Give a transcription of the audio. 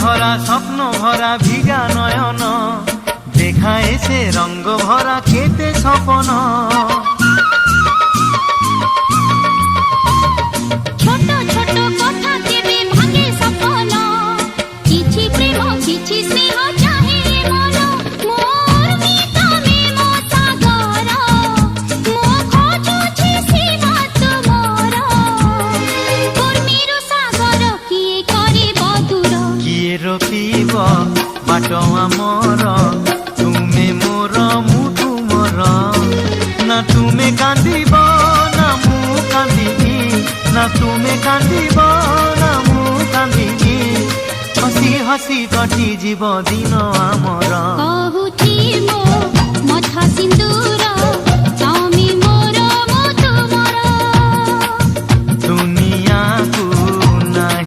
ভরা স্বপ্ন ভরা ভিজা নয়ন, দেখায় সে রঙ্গ ভরা কেতে স্বপন। ছোট ছোট কথা কেবে ভাঙে সপন, কিছু প্রেম কিছু স্নেহ চাহে মন। মোর মিতমে মো সাগর, মো খোঁজুছি শিব তুমর। কর্মীর সাগর কিয়ে করিব দূর, কিয়ে রখিব বাট আমার, তুমে মোর মু তুমর। না তুমে কান্দিব না মু কান্দিবি, না তুমে কান্দিব না মু কান্দিবি। হসি হসি কটি জীব দিন আমার। কহুছি মো